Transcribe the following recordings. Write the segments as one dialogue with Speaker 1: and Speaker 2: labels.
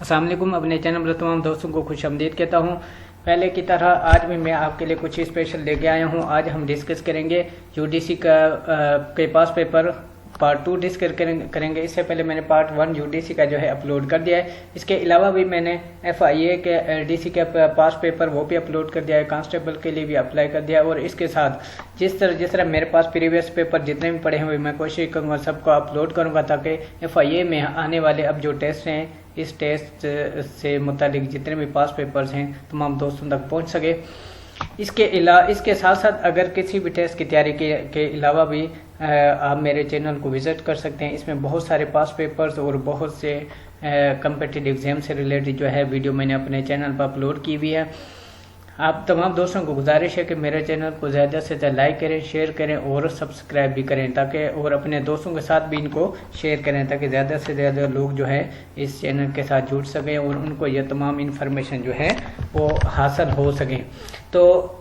Speaker 1: अस्सलाम वालेकुम। अपने चैनल पर तमाम दोस्तों को खुशामदीद कहता हूँ। पहले की तरह आज भी मैं आपके लिए कुछ स्पेशल लेके आया हूँ। आज हम डिस्कस करेंगे यूडीसी के पास पेपर पार्ट 2 डिस्कस करेंगे। इससे पहले मैंने पार्ट 1 यूडीसी का जो है अपलोड कर दिया है। इसके अलावा भी मैंने FIA के डीसी के पास पेपर वो भी अपलोड कर दिया है, कांस्टेबल के लिए भी अप्लाई कर दिया है। और इसके साथ जिस तरह मेरे पास प्रीवियस पेपर जितने भी पढ़े हुए मैं कोशिश करूँगा सबको अपलोड करूँगा ताकि FIA में आने वाले अब जो टेस्ट हैं इस टेस्ट से मुतालिक जितने भी पास पेपर्स हैं तमाम दोस्तों तक पहुँच सके। इसके साथ साथ अगर किसी भी टेस्ट की तैयारी के अलावा भी आप मेरे चैनल को विजिट कर सकते हैं। इसमें बहुत सारे पास पेपर्स और बहुत से कम्पिटिटिव एग्जाम से रिलेटेड जो है वीडियो मैंने अपने चैनल पर अपलोड की हुई है। आप तमाम दोस्तों को गुजारिश है कि मेरे चैनल को ज़्यादा से ज़्यादा लाइक करें, शेयर करें और सब्सक्राइब भी करें ताकि और अपने दोस्तों के साथ भी इनको शेयर करें ताकि ज़्यादा से ज़्यादा लोग जो है इस चैनल के साथ जुड़ सकें और उनको यह तमाम इन्फॉर्मेशन जो है वो हासिल हो सकें। तो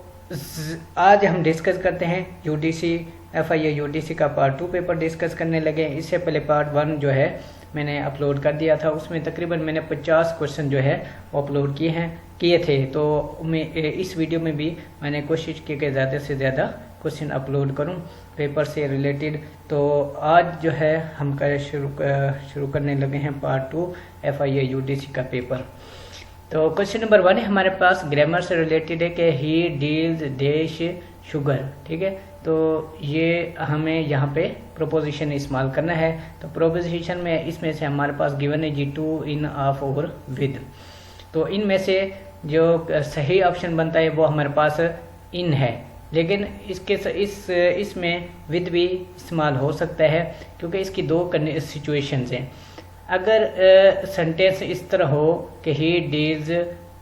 Speaker 1: आज हम डिस्कस करते हैं यूडीसी FIA यूडीसी का पार्ट 2 पेपर डिस्कस करने लगे। इससे पहले पार्ट 1 जो है मैंने अपलोड कर दिया था, उसमें तकरीबन मैंने 50 क्वेश्चन जो है वो अपलोड किए थे। तो मैं इस वीडियो में भी मैंने कोशिश की कि ज़्यादा से ज़्यादा क्वेश्चन अपलोड करूं पेपर से रिलेटेड। तो आज जो है हम शुरू करने लगे हैं पार्ट 2 FIA यूडीसी का पेपर। तो क्वेश्चन नंबर 1 है हमारे पास, ग्रामर से रिलेटेड है कि ही डील्स डैश शुगर। ठीक है, तो ये हमें यहाँ पे प्रोपोजिशन इस्तेमाल करना है। तो प्रोपोजिशन में इसमें से हमारे पास गिवन है जी टू, इन, ऑफ और विद। तो इनमें से जो सही ऑप्शन बनता है वो हमारे पास इन है, लेकिन इसमें विद भी इस्तेमाल हो सकता है क्योंकि इसकी दो सिचुएशंस हैं। अगर सेंटेंस इस तरह हो कि ही डील्स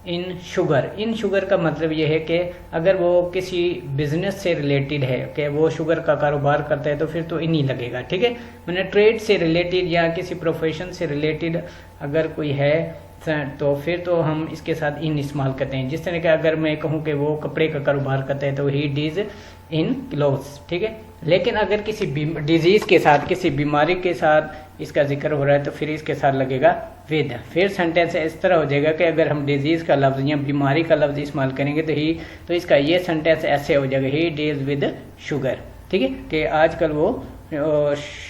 Speaker 1: इन शुगर का मतलब ये है कि अगर वो किसी बिजनेस से रिलेटेड है कि वो शुगर का कारोबार करता है तो फिर तो इन ही लगेगा। ठीक है, मैंने ट्रेड से रिलेटेड या किसी प्रोफेशन से रिलेटेड अगर कोई है तो फिर तो हम इसके साथ इन इस्तेमाल करते हैं। जिस तरह के अगर मैं कहूँ कि वो कपड़े का कारोबार करता है तो ही डीज इन क्लोथ्स। ठीक है, लेकिन अगर किसी डिजीज के साथ, किसी बीमारी के साथ इसका जिक्र हो रहा है तो फिर इसके साथ लगेगा विद। फिर सेंटेंस इस तरह हो जाएगा कि अगर हम डिजीज का लफ्ज या बीमारी का लफ्ज इस्तेमाल करेंगे तो इसका ये सेंटेंस ऐसे हो जाएगा, ही डील्स विद शुगर। ठीक है, कि आजकल वो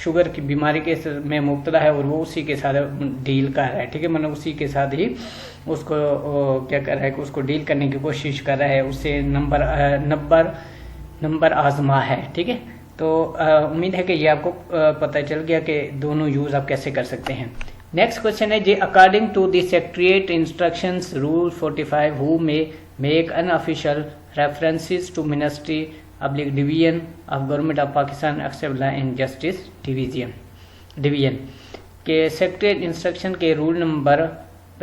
Speaker 1: शुगर की बीमारी के में मुब्तला है और वो उसी के साथ डील कर रहा है। ठीक है, मतलब उसी के साथ ही उसको क्या कर रहा है कि उसको डील करने की कोशिश कर रहा है, उससे नंबर आजमा है। ठीक है, तो उम्मीद है कि ये आपको पता चल गया कि दोनों यूज आप कैसे कर सकते हैं। नेक्स्ट क्वेश्चन है जी, according to the secretariat instructions rule 45 who may make unofficial references to ministry public division of government of Pakistan except law and justice division के सेक्रेटरीट इंस्ट्रक्शन के रूल नंबर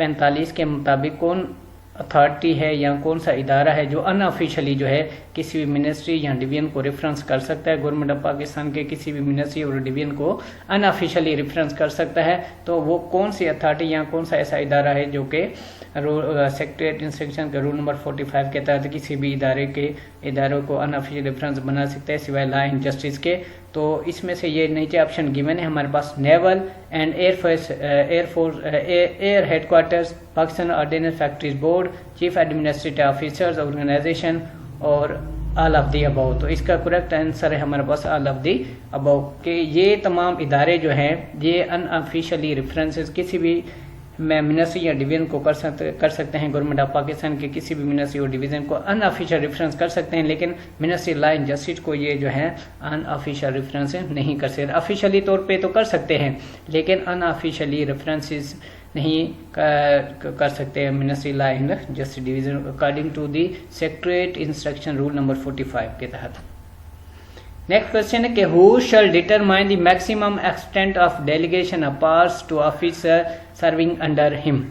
Speaker 1: 45 के मुताबिक कौन अथॉरिटी है या कौन सा इदारा है जो अनऑफिशियली जो है किसी भी मिनिस्ट्री या डिवीजन को रेफरेंस कर सकता है। गवर्नमेंट ऑफ पाकिस्तान के किसी भी मिनिस्ट्री और डिवीजन को अनऑफिशियली रेफरेंस कर सकता है, तो वो कौन सी अथॉरिटी या कौन सा ऐसा इदारा है जो कि सेक्रेटरीट इंस्ट्रक्शन के रूल नंबर 45 के तहत किसी भी इदारों को अनऑफिशियल रेफरेंस बना सकता है सिवाय लॉ एंड जस्टिस के। तो इसमें से ये नीचे ऑप्शन गिवन है हमारे पास, naval and air headquarters, Pakistan ordnance factories board, chief administrative officers organisation और ऑल ऑफ दी अबाउ। तो इसका करेक्ट आंसर है हमारे पास ऑल ऑफ दी अबाउ के ये तमाम इदारे जो हैं ये अनऑफिशियली रेफरेंसेस किसी भी मिनिस्ट्री या डिवीजन को कर सकते हैं। गवर्नमेंट ऑफ पाकिस्तान के किसी भी मिनिस्ट्री और डिवीजन को अनऑफिशियल रेफरेंस कर सकते हैं, लेकिन मिनिस्ट्री लॉ एंड जस्टिस को ये जो है अनऑफिशियल रेफरेंस नहीं कर सकते। ऑफिशियली तौर पे तो कर सकते हैं लेकिन अनऑफिशियली रेफरेंसेस नहीं कर सकते ministry law and justice division according to the secretariat instruction rule number 45 के तहत। नेक्स्ट क्वेश्चन है कि who shall determine the maximum extent of delegation of powers to officer serving under him,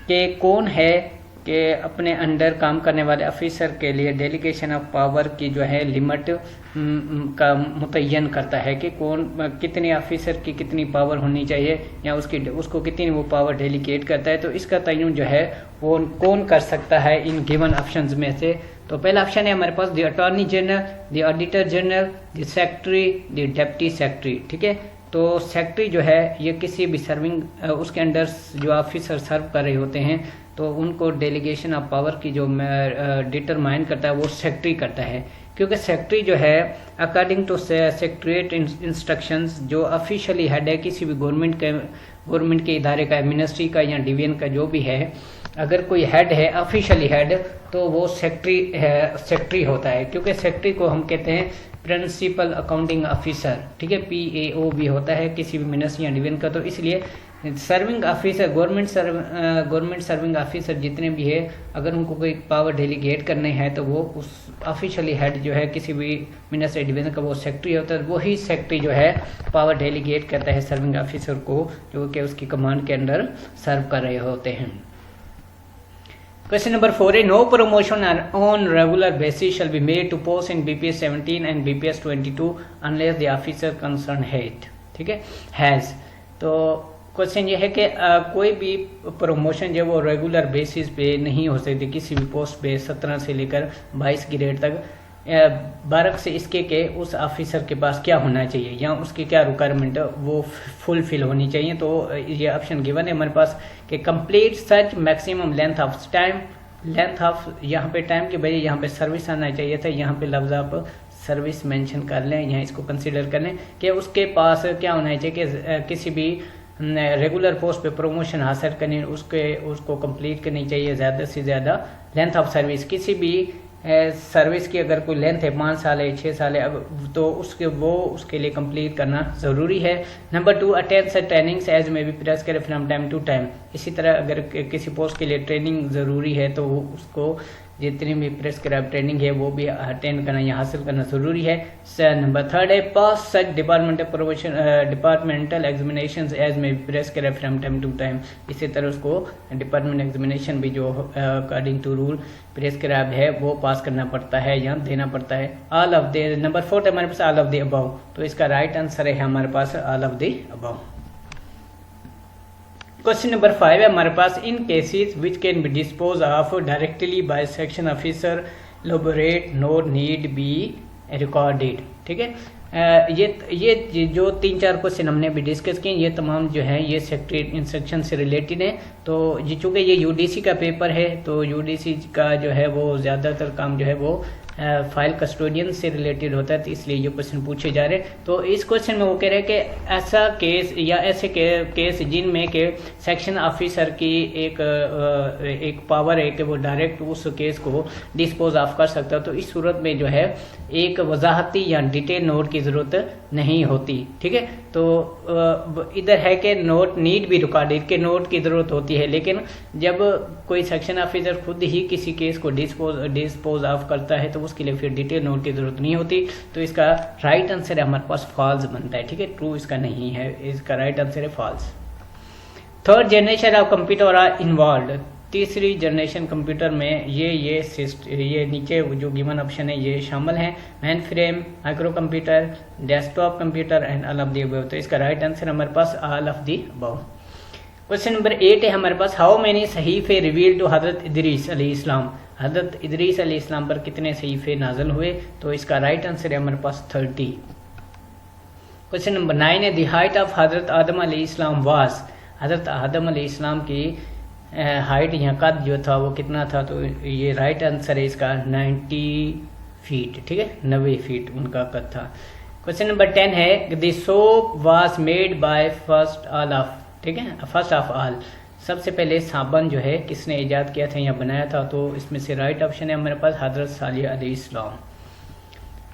Speaker 1: के कौन है कि अपने अंडर काम करने वाले ऑफिसर के लिए डेलीगेशन ऑफ पावर की जो है लिमिट का मुतय्यन करता है कि कितने ऑफिसर की कितनी पावर होनी चाहिए या उसको कितनी वो पावर डेलीगेट करता है। तो इसका तयन जो है वो कौन कर सकता है इन गिवन ऑप्शंस में से। तो पहला ऑप्शन है हमारे पास the attorney general, the auditor general, the secretary, the deputy secretary. ठीक है, तो सेक्रेटरी जो है ये किसी भी सर्विंग उसके अंडर जो ऑफिसर सर्व कर रहे होते हैं तो उनको डेलीगेशन ऑफ पावर की जो डिटरमाइन करता है वो सेक्रेटरी करता है, क्योंकि सेक्रेटरी जो है अकॉर्डिंग टू सेक्रेटरीट इंस्ट्रक्शंस जो ऑफिशियली हेड है किसी भी गवर्नमेंट के इदारे का, मिनिस्ट्री का या डिवीजन का जो भी है, अगर कोई हेड है ऑफिशियली हेड तो वो सेक्रेटरी होता है, क्योंकि सेक्रेटरी को हम कहते हैं प्रिंसिपल अकाउंटिंग ऑफिसर, ठीक है, PAO भी होता है किसी भी मिनिस्ट्री या डिवीजन का। तो इसलिए serving officer government serving officer जितने भी है अगर उनको कोई पावर डेलीगेट करने हैं तो वो उस ऑफिशियली हेड जो है किसी भी मिनिस्ट्री डिवीजन का वो सेक्रेटरी होता है, वही सेक्रेटरी जो है पावर डेलीगेट करता है सर्विंग ऑफिसर को जो कि उसकी कमांड के अंडर सर्व कर रहे होते हैं। Question number 4 है, no promotion on regular basis shall be made to post in BPS 17 and BPS 22 unless the officer concerned had, ठीक है, has। तो क्वेश्चन ये है कि कोई भी प्रमोशन जो वो रेगुलर बेसिस पे नहीं हो सकती किसी भी पोस्ट पे 17 से लेकर 22 ग्रेड तक, बारक से इसके के उस ऑफिसर के पास क्या होना चाहिए या उसकी क्या रिक्वायरमेंट वो फुलफिल होनी चाहिए। तो ये ऑप्शन गिवन है हमारे पास कि complete such maximum length of time, length of यहाँ पे टाइम के बजाय यहाँ पे सर्विस आना चाहिए था, यहाँ पे लफ्ज आप सर्विस मेंशन कर लें, यहाँ इसको कंसिडर कर लें कि उसके पास क्या होना चाहिए कि किसी भी रेगुलर पोस्ट पे प्रमोशन हासिल करने उसको कंप्लीट करनी चाहिए ज़्यादा से ज़्यादा लेंथ ऑफ सर्विस। किसी भी सर्विस की अगर कोई लेंथ है 5 साल है 6 साल है तो उसके लिए कंप्लीट करना ज़रूरी है। नंबर 2, अटेंड सच ट्रेनिंग्स एज में भी प्रेस करे फ्रॉम टाइम टू टाइम। इसी तरह अगर किसी पोस्ट के लिए ट्रेनिंग ज़रूरी है तो उसको जितनी भी प्रेस्क्राइब ट्रेनिंग है वो भी अटेंड करना या हासिल करना ज़रूरी है। नंबर 3 है, pass such departmental examination as में भी prescribe from time to time. इसी तरह उसको डिपार्टमेंट एग्जामिनेशन भी जो अकॉर्डिंग टू रूल प्रेस्क्राइब है वो पास करना पड़ता है या देना पड़ता है। ऑल ऑफ द नंबर 4 हमारे पास ऑल ऑफ द अबव, तो इसका राइट आंसर है हमारे पास all of the above. Question number 5 है हमारे पास, in cases which can be disposed of directly by section officer elaborate note need be recorded, ठीक है। ये जो 3-4 क्वेश्चन हमने भी डिस्कस किए ये तमाम जो है ये सेक्रेटरी इंस्ट्रक्शन से रिलेटेड है। तो ये चूँकि ये UDC का पेपर है तो UDC का जो है वो ज़्यादातर काम जो है वो फाइल कस्टोडियन से रिलेटेड होता है, तो इसलिए ये क्वेश्चन पूछे जा रहे हैं। तो इस क्वेश्चन में वो कह रहे हैं कि ऐसा केस या ऐसे केस जिनमें के सेक्शन ऑफिसर की एक पावर है कि वो डायरेक्ट उस केस को डिस्पोज ऑफ कर सकता है, तो इस सूरत में जो है एक वजाहती या डिटेल नोट की ज़रूरत नहीं होती, ठीक है। तो इधर है कि नोट नीड भी रिकॉर्डेड के नोट की ज़रूरत होती है, लेकिन जब कोई सेक्शन ऑफिसर खुद ही किसी केस को डिस्पोज ऑफ करता है तो उसके लिए फिर डिटेल नोट की ज़रूरत नहीं होती। तो इसका राइट आंसर है हमारे पास फॉल्स बनता है, ठीक है, ट्रू इसका नहीं है, इसका राइट आंसर है false. 3rd generation of computer are involve, तीसरी जनरेशन कंप्यूटर में ये नीचे जो गिवन ऑप्शन है ये शामिल हैं, main frame, micro computer, desktop computer and all of the above. तो इसका राइट आंसर हमारे पास all of the above. Question number 8 है हमारे पास, हाउ मेनी सहीफे रिवील टू हजरत इदरीस अलैहिस्सलाम, हजरत इदरीस अलैहिस्सलाम पर कितने सहीफे नाजल हुए। तो इसका राइट आंसर है हमारे पास 30। क्वेश्चन नंबर 9 है, द हाइट ऑफ हजरत आदम अलैहिस्सलाम वाज, हजरत आदम अलैहिस्सलाम की हाइट या कद जो था वो कितना था। तो ये राइट आंसर है इसका 90 फीट, ठीक है, 90 फीट उनका कद था। क्वेश्चन नंबर 10 है, the soap was made by first of, ठीक है, फर्स्ट ऑफ ऑल, सबसे पहले साबन जो है किसने ईजाद किया था या बनाया था। तो इसमें से राइट ऑप्शन है हमारे पास हजरत सालिह अलैहिस्सलाम।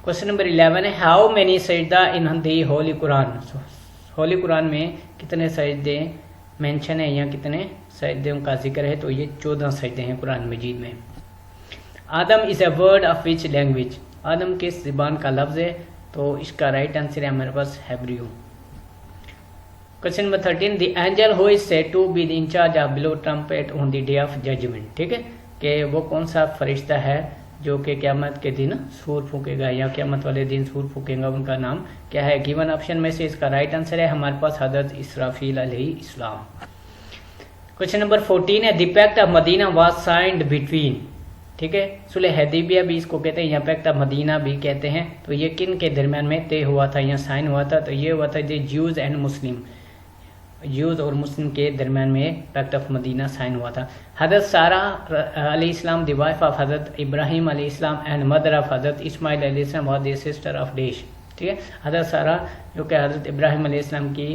Speaker 1: क्वेश्चन नंबर 11 है, हाउ मेनी सजदा इन दी होली कुरान, होली कुरान में कितने सजदे मेंशन है या कितने सजदों का जिक्र है। तो ये 14 सजदे हैं कुरान मजीद में। Adam is a word of which language, Adam किस ज़बान का लफ्ज़ है। तो इसका राइट आंसर है हमारे पास Hebrew. Question number 13, the angel who is said to be the incharge of blow trumpet on the day of judgement, ठीक है, कि वो कौन सा फरिश्ता है जो कि क़यामत के दिन सूर फूकेगा या क़यामत वाले दिन सूर फूकेगा, उनका नाम क्या है। गिवन ऑप्शन में से इसका राइट आंसर है हमारे पास हजरत इसराफील अलैहिस्सलाम। क्वेश्चन नंबर 14 है, the pact of Medina was signed between, ठीक है। सुलह हदीबिया भी इसको कहते हैं, यहाँ पैक्ट ऑफ मदीना भी कहते हैं। तो ये किन के दरमियान में तय हुआ था या साइन हुआ था? तो ये हुआ था ज्यूज एंड मुस्लिम, यूज और मुस्लिम के दरमियान में पैक्ट ऑफ मदीना साइन हुआ था। हज़रत सारा अलैहिस्सलाम द वाइफ ऑफ हज़रत इब्राहिम अलैहिस्सलाम एंड मदर ऑफ हज़रत इस्माइल अलैहिस्सलाम was the sister of dash, ठीक है। हज़रत सारा जो कि हज़रत इब्राहिम अलैहिस्सलाम की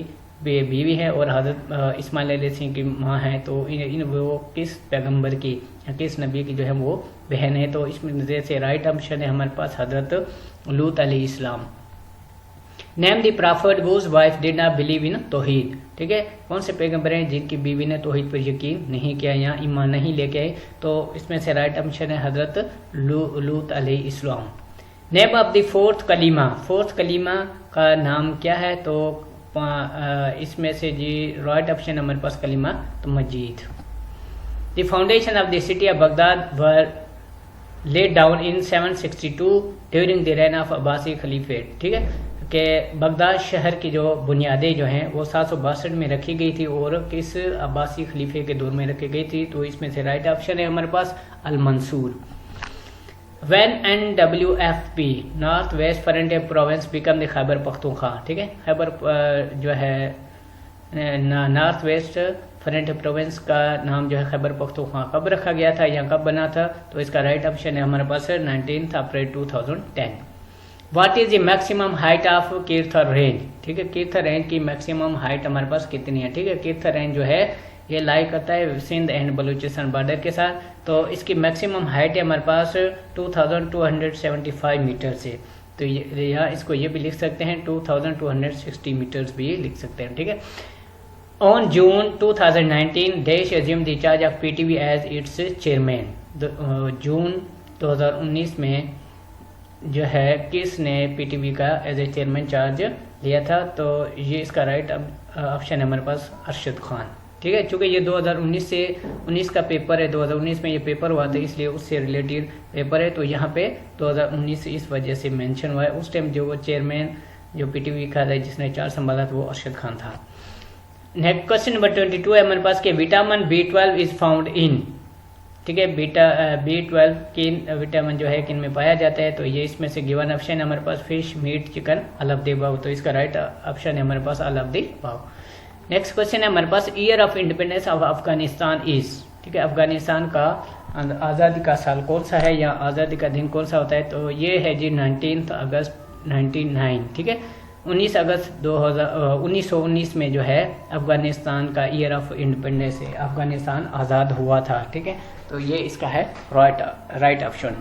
Speaker 1: बीवी है और हज़रत इस्माइल अलैहिस्सलाम की माँ है। तो इन वो किस पैगंबर की या किस नबी की जो है वो बहन है? तो इसमें जैसे राइट ऑप्शन है हमारे पास हज़रत लूत अलैहिस्सलाम। Name the prophet whose wife did not believe in तौहीद, ठीक है। कौन से पैगंबर हैं जिनकी बीवी ने तौहीद पर यकीन नहीं किया या ईमान नहीं लेके आए? तो इसमें से राइट ऑप्शन है हज़रत लूत अलैहिस्सलाम। नेम ऑफ द फोर्थ कलीमा, फोर्थ कलीमा का नाम क्या है? तो इसमें से जी राइट ऑप्शन हमारे पास कलीमा तो मजीद। The foundation of the city of Baghdad were laid down in 762 during the reign of अब्बासी खलीफेट, ठीक है। कि बगदाद शहर की जो बुनियादें जो हैं वो 762 में रखी गई थी और किस अब्बासी खलीफे के दौर में रखी गई थी? तो इसमें से राइट ऑप्शन है हमारे पास Al Mansur. When NWFP north west frontier province become the Khyber Pakhtunkhwa, ठीक है। खैबर जो है नॉर्थ वेस्ट फ्रंटियर प्रोविंस का नाम जो है खैबर पख्तूनख्वा कब रखा गया था या कब बना था? तो इसका राइट ऑप्शन है हमारे पास 19 अप्रैल 2010। What is the maximum height of Kirthar range, ठीक है। कीर्थर रेंज की मैक्सिमम हाइट हमारे पास कितनी है? ठीक है, कीर्थर रेंज जो है ये लाई करता है सिंध एंड बलूचिस्तान बॉर्डर के साथ। तो इसकी मैक्सिमम हाइट है हमारे पास 2275 मीटर से। तो यहाँ इसको ये भी लिख सकते हैं 2260 मीटर्स भी लिख सकते हैं, ठीक है। ऑन जून 2019 देश assume the charge of PTV as its chairman. June 2019 में जो है किसने पीटीवी का एज ए चेयरमैन चार्ज लिया था? तो ये इसका राइट ऑप्शन है हमारे पास अरशद खान, ठीक है। चूंकि ये 2019 से 19 का पेपर है, 2019 में ये पेपर हुआ था इसलिए उससे रिलेटेड पेपर है। तो यहाँ पे 2019 इस वजह से मेंशन हुआ है। उस टाइम जो वो चेयरमैन जो पीटीवी का था जिसने चार्ज संभाला था वो अरशद खान था। नेक्स्ट क्वेश्चन नंबर 22 है हमारे पास कि vitamin B12 is found in, ठीक है। B12 किन विटामिन जो है किन में पाया जाता है? तो ये इसमें से गिवन ऑप्शन है हमारे पास fish, meat, chicken, all of the above. तो इसका राइट ऑप्शन है हमारे पास all of the above. Next question है हमारे पास year of independence of Afghanistan is, ठीक है। अफगानिस्तान का आज़ादी का साल कौन सा है या आज़ादी का दिन कौन सा होता है? तो ये है जी 19 अगस्त 1909, ठीक है। 19 अगस्त 1919 में जो है अफगानिस्तान का ईयर ऑफ इंडिपेंडेंस है, अफगानिस्तान आज़ाद हुआ था, ठीक है। तो ये इसका है राइट ऑप्शन।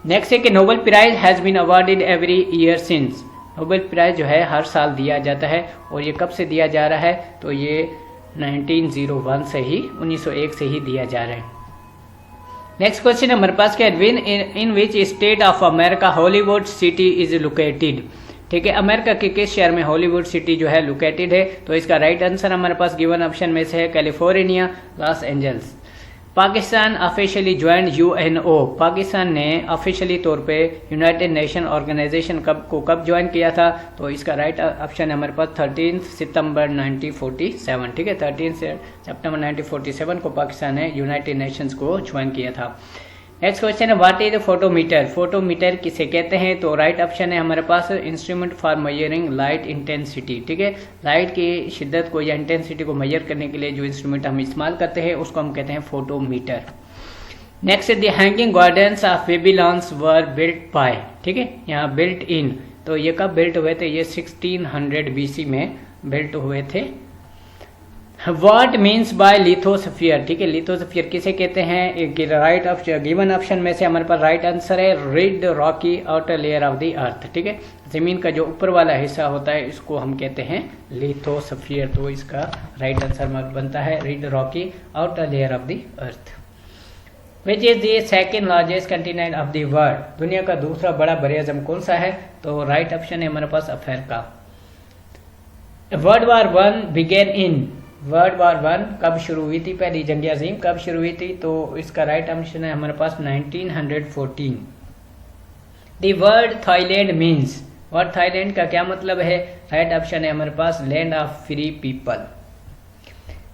Speaker 1: नेक्स्ट है कि Nobel prize has been awarded every year since. Nobel prize जो है हर साल दिया जाता है और ये कब से दिया जा रहा है? तो ये 1901 से ही 1901 से ही दिया जा रहा है। नेक्स्ट क्वेश्चन है हमारे पास क्या win in which state of America Hollywood city is located, ठीक है। अमेरिका के किस शहर में हॉलीवुड सिटी जो है लोकेटेड है? तो इसका राइट आंसर हमारे पास गिवन ऑप्शन में से है California, Los Angeles. Pakistan officially join UNO, Pakistan ने ऑफिशियली तौर पे यूनाइटेड नेशन ऑर्गेनाइजेशन कब ज्वाइन किया था? तो इसका राइट ऑप्शन है हमारे पास 13 सितंबर 1947, ठीक है। 13 सितंबर 1947 को पाकिस्तान ने यूनाइटेड नेशंस को ज्वाइन किया था। नेक्स्ट क्वेश्चन है व्हाट इज फोटोमीटर, फोटोमीटर किसे कहते हैं? तो राइट ऑप्शन है हमारे पास instrument for measuring light intensity, ठीक है। लाइट की शिद्दत को या इंटेंसिटी को मेजर करने के लिए जो इंस्ट्रूमेंट हम इस्तेमाल करते हैं उसको हम कहते हैं photometer. Next the hanging gardens of Babylons were built by, ठीक है। यहाँ बिल्ट इन, तो ये कब बिल्ट हुए थे? ये 1600 BC में बिल्ट हुए थे। व्हाट मीन्स बाय लिथोस्फीयर, ठीक है। लिथोस्फीयर किसे कहते हैं? राइट ऑप्शन गिवन ऑप्शन में से हमारे पास राइट आंसर है rigid rocky outer layer of the earth, ठीक है। जमीन का जो ऊपर वाला हिस्सा होता है इसको हम कहते हैं लिथोस्फीयर। तो इसका राइट आंसर बनता है rigid rocky outer layer of the earth. Which is the second largest continent of the world, दुनिया का दूसरा बड़ा बरेआज़म कौन सा है? तो राइट ऑप्शन है हमारे पास Africa. World war 1 began in, world war 1 कब शुरू हुई थी? पहली जंग अजीम कब शुरू हुई थी? तो इसका राइट ऑप्शन है हमारे पास 1914। The word Thailand means, word Thailand का क्या मतलब है? राइट ऑप्शन है हमारे पास land of free people.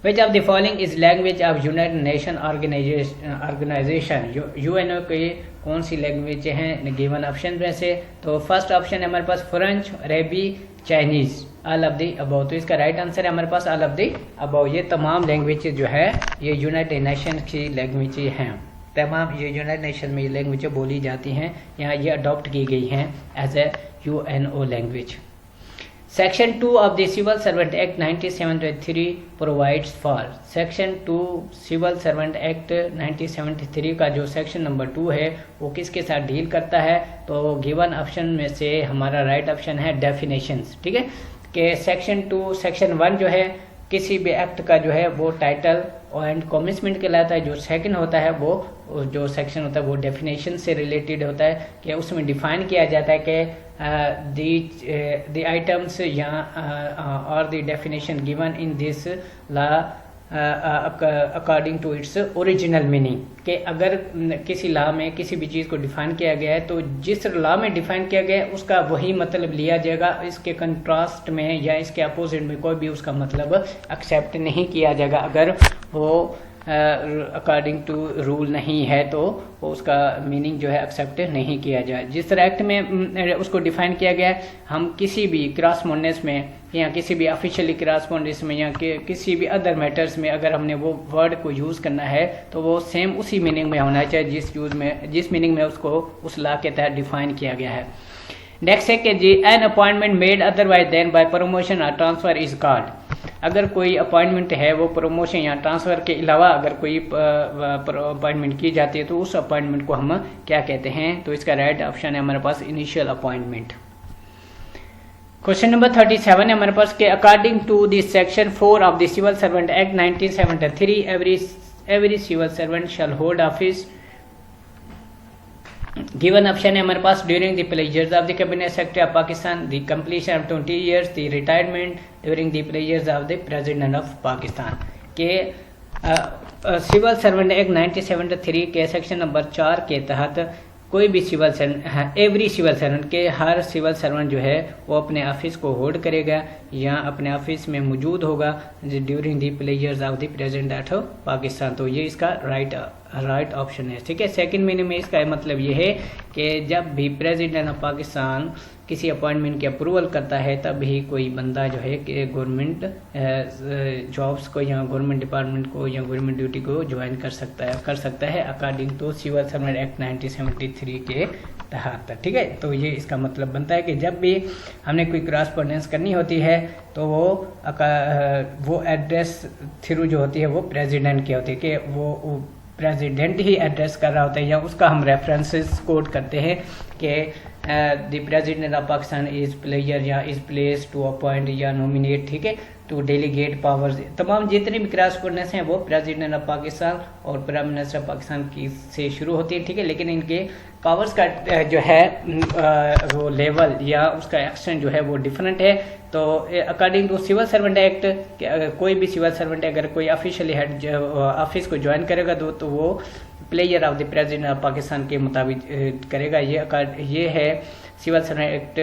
Speaker 1: Which of the following is language of United Nation Organisation, UNO की कौन सी लैंग्वेज हैं गिवन ऑप्शन में से? तो फर्स्ट ऑप्शन है हमारे पास French, Arabic, Chinese, all of the above. तो इसका राइट आंसर है हमारे पास ऑल ऑफ द अबव। ये तमाम लैंग्वेजेज जो है ये यूनाइटेड नेशन की लैंग्वेज हैं, तमाम ये यूनाइटेड नेशन में ये लैंग्वेजें बोली जाती हैं, यहाँ ये अडॉप्ट की गई हैं as a UNO language. Section 2 of the civil servant act 1973 provides for, section 2 civil servant act 1973 का जो सेक्शन नंबर 2 है वो किसके साथ डील करता है? तो गिवन ऑप्शन में से हमारा राइट ऑप्शन है डेफिनेशंस, ठीक है, कि सेक्शन 2 सेक्शन 1 जो है किसी भी एक्ट का जो है वो टाइटल एंड कॉमेंसमेंट कहलाता है, जो सेकंड होता है वो जो सेक्शन होता है वो डेफिनेशन से रिलेटेड होता है, कि उसमें डिफाइन किया जाता है कि द आइटम्स या और the definition given in this law according to its original meaning, कि अगर किसी लॉ में किसी भी चीज़ को डिफाइन किया गया है तो जिस लॉ में डिफाइन किया गया है उसका वही मतलब लिया जाएगा, इसके कंट्रास्ट में या इसके अपोजिट में कोई भी उसका मतलब एक्सेप्ट नहीं किया जाएगा। अगर वो अकॉर्डिंग टू रूल नहीं है तो उसका मीनिंग जो है एक्सेप्ट नहीं किया जाए। जिस तरह एक्ट में उसको डिफाइन किया गया है, हम किसी भी क्रॉसमोनेस में या किसी भी ऑफिशियली क्रॉसमोनेस में या किसी भी अदर मैटर्स में अगर हमने वो वर्ड को यूज़ करना है तो वो सेम उसी मीनिंग में होना चाहिए जिस मीनिंग में उसको उस लॉ के तहत डिफाइन किया गया है। नेक्स्ट है कि जी an appointment made otherwise than by promotion or transfer is called, अगर कोई अपॉइंटमेंट है वो प्रमोशन या ट्रांसफर के अलावा अगर कोई अपॉइंटमेंट की जाती है तो उस अपॉइंटमेंट को हम क्या कहते हैं? तो इसका राइट ऑप्शन है हमारे पास इनिशियल अपॉइंटमेंट। क्वेश्चन नंबर 37 है हमारे पास के according to the section 4 of the civil servant act 1973 every civil servant shall hold office, given option है हमारे पास during the pleasures of the cabinet secretary of Pakistan, the completion of 20 years, the retirement during the pleasures of the president of Pakistan. के civil servant act 1973 के section number 4 के तहत कोई भी civil servant, every civil servant के हर civil servant जो है वो अपने ऑफिस को होल्ड करेगा या अपने ऑफिस में मौजूद होगा during the pleasures of the president of Pakistan. तो ये इसका राइट ऑप्शन है, ठीक है। सेकंड मीनिंग में इसका मतलब ये है कि जब भी प्रेसिडेंट ऑफ पाकिस्तान किसी अपॉइंटमेंट की अप्रूवल करता है तब ही कोई बंदा जो है कि गवर्नमेंट जॉब्स को या गवर्नमेंट डिपार्टमेंट को या गवर्नमेंट ड्यूटी को ज्वाइन कर सकता है according to civil servant act 1973 के तहत, ठीक है। तो ये इसका मतलब बनता है कि जब भी हमने कोई क्रॉसपोंडेंस करनी होती है तो वो एड्रेस थ्रू जो होती है वो प्रेसिडेंट की होती है, कि वो प्रेसिडेंट ही एड्रेस कर रहा होता है या उसका हम रेफरेंसेस कोट करते हैं कि the president of Pakistan is player या इज प्लेस टू अपॉइंट या नॉमिनेट, ठीक है, टू डेलीगेट पावर्स। तमाम जितनी भी क्रॉसपोंडेंस हैं वो प्रेसिडेंट ऑफ पाकिस्तान और प्राइम मिनिस्टर ऑफ पाकिस्तान की से शुरू होती है, ठीक है, लेकिन इनके पावर्स का जो है वो लेवल या उसका एक्सटेंट जो है वो डिफरेंट है। तो according to civil servant act कोई भी सिविल सर्वेंट अगर कोई ऑफिशियली हेड ऑफिस को ज्वाइन करेगा तो वो pleasure of the president of Pakistan के मुताबिक करेगा। ये है सिविल सर्वेंट एक्ट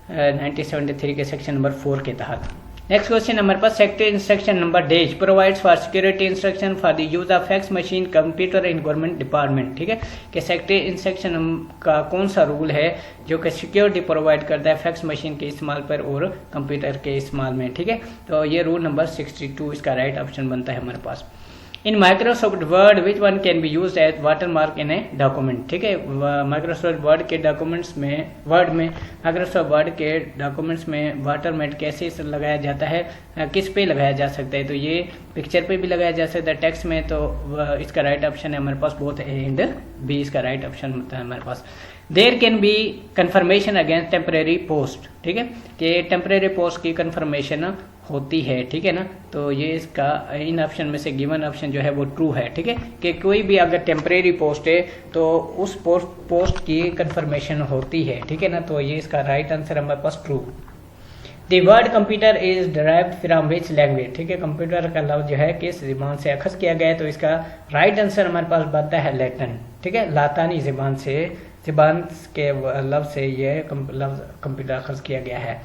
Speaker 1: 1973 के सेक्शन नंबर 4 के तहत। नेक्स्ट क्वेश्चन हमारे पास secretary instruction number days provides for security instruction for the use of fax machine computer in government department, ठीक है, कि सेक्रेटरी इंस्ट्रक्शन का कौन सा रूल है जो कि सिक्योरिटी प्रोवाइड करता है फैक्स मशीन के इस्तेमाल पर और कंप्यूटर के इस्तेमाल में, ठीक है। तो ये रूल नंबर 62 इसका राइट ऑप्शन बनता है हमारे पास। In Microsoft Word which one can be use as watermark in a document, ठीक है। माइक्रोसॉफ्ट वर्ड के डॉक्यूमेंट्स में माइक्रोसॉफ्ट वर्ड के डॉक्यूमेंट्स में वाटरमार्क कैसे लगाया जाता है, किस पे लगाया जा सकता है? तो ये पिक्चर पे भी लगाया जा सकता है, टेक्स्ट में। तो इसका राइट ऑप्शन है हमारे पास बोथ ए एंड बी, इसका राइट ऑप्शन होता है हमारे पास। There can be confirmation against temporary post, ठीक है, कि टेम्परेरी पोस्ट की कन्फर्मेशन होती है, ठीक है ना। तो ये इसका इन ऑप्शन में से गिवन ऑप्शन जो है वो ट्रू है, ठीक है, कि कोई भी अगर टेम्परेरी पोस्ट है तो उस पोस्ट की कन्फर्मेशन होती है, ठीक है ना। तो ये इसका राइट आंसर हमारे पास true. The word computer is derived from which language, ठीक है, कंप्यूटर का लफ्ज जो है किस ज़बान से अखज़ किया गया है? तो इसका राइट आंसर हमारे पास बनता है लैटिन, ठीक है, लातानी ज़बान के लफ्ज से ये लफ्ज कंप्यूटर अखज़ किया गया है।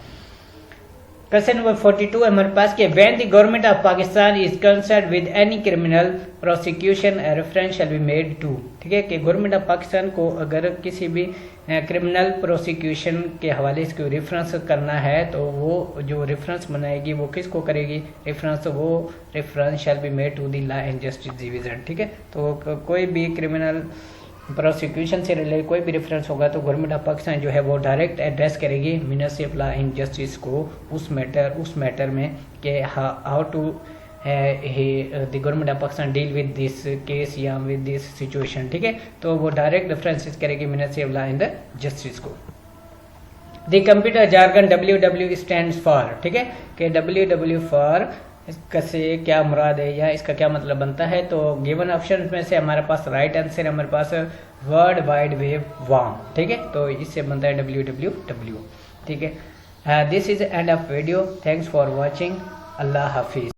Speaker 1: क्वेश्चन नंबर 42 है हमारे पास कि when the government of Pakistan is concerned with any criminal prosecution reference shall be made to. ठीक है कि गवर्नमेंट ऑफ पाकिस्तान को अगर किसी भी क्रिमिनल प्रोसिक्यूशन के हवाले से कोई रेफरेंस करना है तो वो जो रेफरेंस बनाएगी वो किसको करेगी रेफरेंस, तो वो reference shall be made to the law and justice division. ठीक है, तो कोई भी क्रिमिनल प्रोसिक्यूशन से रिलेटेड कोई भी रेफरेंस होगा तो गवर्नमेंट ऑफ पाकिस्तान जो है वो डायरेक्ट एड्रेस करेगी ministry of law and justice को उस मैटर में कि how to the government of Pakistan deal with this case या विद दिस सिचुएशन। ठीक है, तो वो डायरेक्ट रेफरेंसेस करेगी ministry of law and justice को। The computer jargon WW stands for. ठीक है, कि WW फॉर इसका से क्या मुराद है या इसका क्या मतलब बनता है, तो गिवन ऑप्शन में से हमारे पास राइट आंसर हमारे पास वर्ल्ड वाइड वेब वाम। ठीक है, तो इससे बनता है WWW। ठीक है, this is end of video, thanks for watching, Allah Hafiz.